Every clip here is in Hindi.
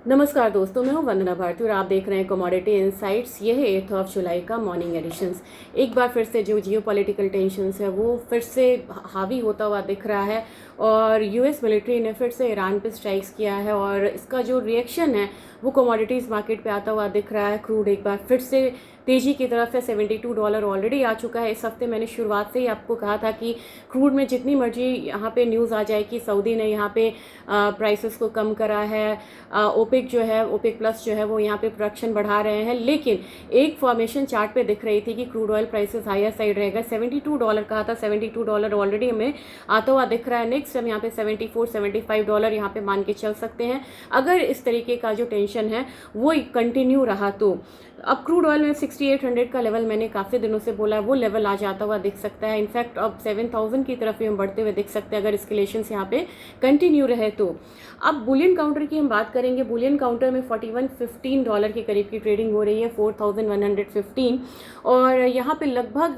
नमस्कार दोस्तों, मैं हूं वंदना भारती और आप देख रहे हैं कमोडिटी इनसाइट्स। यह है 8 जुलाई का मॉर्निंग एडिशंस। एक बार फिर से जो जियो पॉलिटिकल टेंशन्स है वो फिर से हावी होता हुआ दिख रहा है और यूएस मिलिट्री ने फिर से ईरान पे स्ट्राइक्स किया है और इसका जो रिएक्शन है वो कमोडिटीज़ मार्केट पे आता हुआ दिख रहा है। क्रूड एक बार फिर से तेज़ी की तरफ है, $72 ऑलरेडी आ चुका है। इस हफ्ते मैंने शुरुआत से ही आपको कहा था कि क्रूड में जितनी मर्जी यहाँ पे न्यूज़ आ जाए कि सऊदी ने यहाँ पे प्राइसेस को कम करा है, ओपेक जो है, ओपेक प्लस जो है वो यहाँ पे प्रोडक्शन बढ़ा रहे हैं, लेकिन एक फॉर्मेशन चार्ट पे दिख रही थी कि crude oil prices higher side रहेगा। $72 कहा था, $72 ऑलरेडी हमें आता हुआ दिख रहा है। नेक्स्ट हम यहाँ पे $74-75 यहाँ पे मान के चल सकते हैं अगर इस तरीके का जो टेंशन है वो कंटिन्यू रहा तो। अब क्रूड ऑयल में 6800 का लेवल मैंने काफ़ी दिनों से बोला है, वो लेवल आ जाता हुआ दिख सकता है। इनफैक्ट अब 7000 की तरफ भी हम बढ़ते हुए दिख सकते हैं अगर एस्केलेशंस यहाँ पे कंटिन्यू रहे तो। अब बुलियन काउंटर की हम बात करेंगे। बुलियन काउंटर में $4115 के करीब की ट्रेडिंग हो रही है, 4115, और यहाँ पे लगभग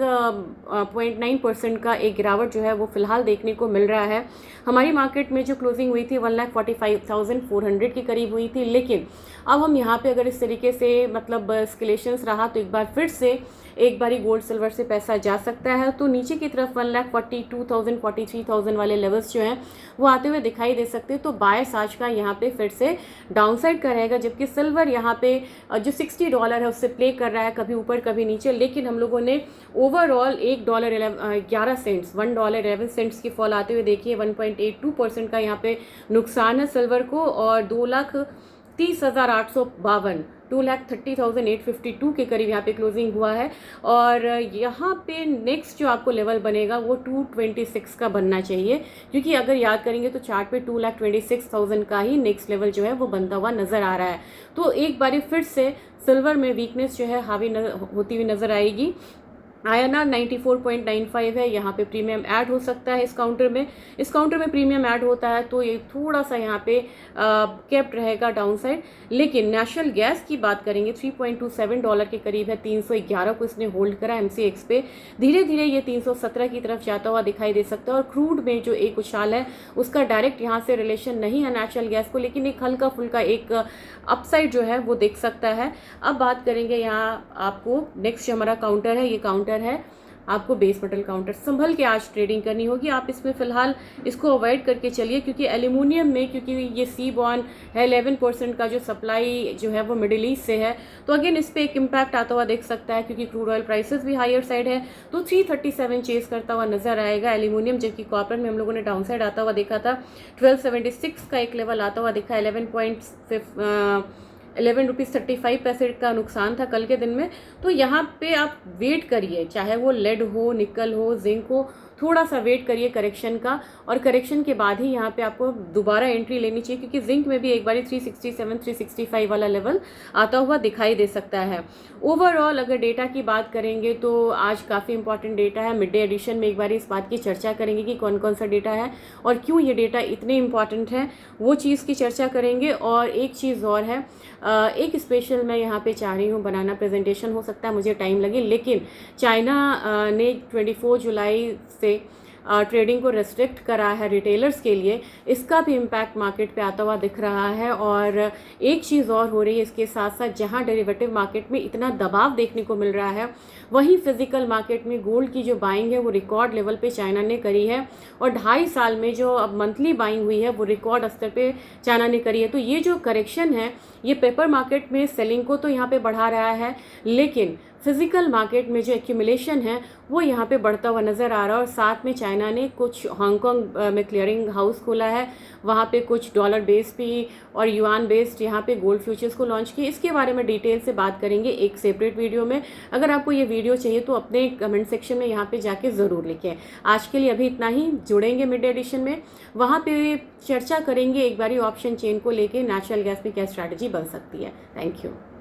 0.9% का एक गिरावट जो है वो फिलहाल देखने को मिल रहा है। हमारी मार्केट में जो क्लोजिंग हुई थी 1,45,400 के करीब हुई थी, लेकिन अब हम यहाँ पे अगर इस तरीके से मतलब एस्केलेशंस रहा तो एक बार फिर से एक बारी गोल्ड सिल्वर से पैसा जा सकता है। तो नीचे की तरफ 1,42,000 43,000 वाले लेवल्स जो हैं वो आते हुए दिखाई दे सकते हैं। तो बायस आज का यहाँ पे फिर से डाउनसाइड का रहेगा, जबकि सिल्वर यहाँ पे जो $60 है उससे प्ले कर रहा है, कभी ऊपर कभी नीचे। लेकिन हम लोगों ने ओवरऑल $1.11 की फॉल आते हुए देखिए। 1.82% का यहाँ पे नुकसान है सिल्वर को, और 2,30,852 2,30,852 के करीब यहाँ पे क्लोजिंग हुआ है। और यहाँ पे नेक्स्ट जो आपको लेवल बनेगा वो 226 का बनना चाहिए, क्योंकि अगर याद करेंगे तो चार्ट पे 2,26,000 का ही नेक्स्ट लेवल जो है वो बनता हुआ नज़र आ रहा है। तो एक बारी फिर से सिल्वर में वीकनेस जो है हावी होती हुई नज़र आएगी। INR 94.95 है, यहाँ पे प्रीमियम ऐड हो सकता है। इस काउंटर में प्रीमियम ऐड होता है तो ये थोड़ा सा यहाँ पे कैप्ट रहेगा डाउनसाइड। लेकिन नेशनल गैस की बात करेंगे, $3.27 के करीब है, 311 को इसने होल्ड करा MCX पे। धीरे धीरे ये 317 की तरफ जाता हुआ दिखाई दे सकता है। और क्रूड में जो एक उछाल है उसका डायरेक्ट यहाँ से रिलेशन नहीं है नेचुरल गैस को, लेकिन एक हल्का फुल्का एक अपसाइड जो है वो दिख सकता है। अब बात करेंगे यहाँ आपको नेक्स्ट जो हमारा काउंटर है, ये काउंटर है आपको बेस मेटल काउंटर। संभल के आज ट्रेडिंग करनी होगी। आप इसमें फिलहाल इसको अवॉइड करके चलिए, क्योंकि एल्यूमिनियम में क्योंकि ये सी बॉर्न है, 11% का जो सप्लाई जो है वो मिडिल ईस्ट से है, तो अगेन इस पर एक इम्पैक्ट आता हुआ देख सकता है, क्योंकि क्रूड ऑयल प्राइसेस भी हायर साइड है। तो 337 चेस करता हुआ नजर आएगा एल्यूमिनियम, जबकि कॉपर में हम लोगों ने डाउन साइड आता हुआ देखा था। 1276 का एक लेवल आता हुआ दिखा, 11.35 का नुकसान था कल के दिन में। तो यहाँ पे आप वेट करिए, चाहे वो लेड हो, निकल हो, जिंक हो, थोड़ा सा वेट करिए करेक्शन का, और करेक्शन के बाद ही यहाँ पे आपको दोबारा एंट्री लेनी चाहिए, क्योंकि जिंक में भी एक बार 367 365 वाला लेवल आता हुआ दिखाई दे सकता है। ओवरऑल अगर डेटा की बात करेंगे तो आज काफ़ी इंपॉर्टेंट डेटा है। मिड डे एडिशन में एक बार इस बात की चर्चा करेंगे कि कौन कौन सा डेटा है और क्यों ये डेटा इतने इंपॉर्टेंट है, वो चीज़ की चर्चा करेंगे। और एक चीज़ और है, एक स्पेशल मैं यहाँ पे चाह रही हूँ बनाना, प्रेजेंटेशन हो सकता है मुझे टाइम लगे, लेकिन चाइना ने 24 जुलाई से ट्रेडिंग को रेस्ट्रिक्ट करा है रिटेलर्स के लिए। इसका भी इम्पैक्ट मार्केट पे आता हुआ दिख रहा है। और एक चीज़ और हो रही है इसके साथ साथ, जहां डेरिवेटिव मार्केट में इतना दबाव देखने को मिल रहा है, वहीं फिजिकल मार्केट में गोल्ड की जो बाइंग है वो रिकॉर्ड लेवल पे चाइना ने करी है, और 2.5 साल में जो अब मंथली बाइंग हुई है वो रिकॉर्ड स्तर पे चाइना ने करी है। तो ये जो करेक्शन है ये पेपर मार्केट में सेलिंग को तो यहाँ पे बढ़ा रहा है, लेकिन फिजिकल मार्केट में जो एक्यूमुलेशन है वो यहाँ पे बढ़ता हुआ नज़र आ रहा है। और साथ में चाइना ने कुछ हांगकांग में क्लियरिंग हाउस खोला है, वहाँ पे कुछ डॉलर बेस्ड भी और युआन बेस्ड यहाँ पे गोल्ड फ्यूचर्स को लॉन्च किए। इसके बारे में डिटेल से बात करेंगे एक सेपरेट वीडियो में। अगर आपको ये वीडियो चाहिए तो अपने कमेंट सेक्शन में यहाँ पे जाके ज़रूर लिखें। आज के लिए अभी इतना ही, जुड़ेंगे मिड एडिशन में, वहाँ पे चर्चा करेंगे एक बारी ऑप्शन चेन को लेके नेचुरल गैस में क्या स्ट्रैटेजी बन सकती है। Thank you.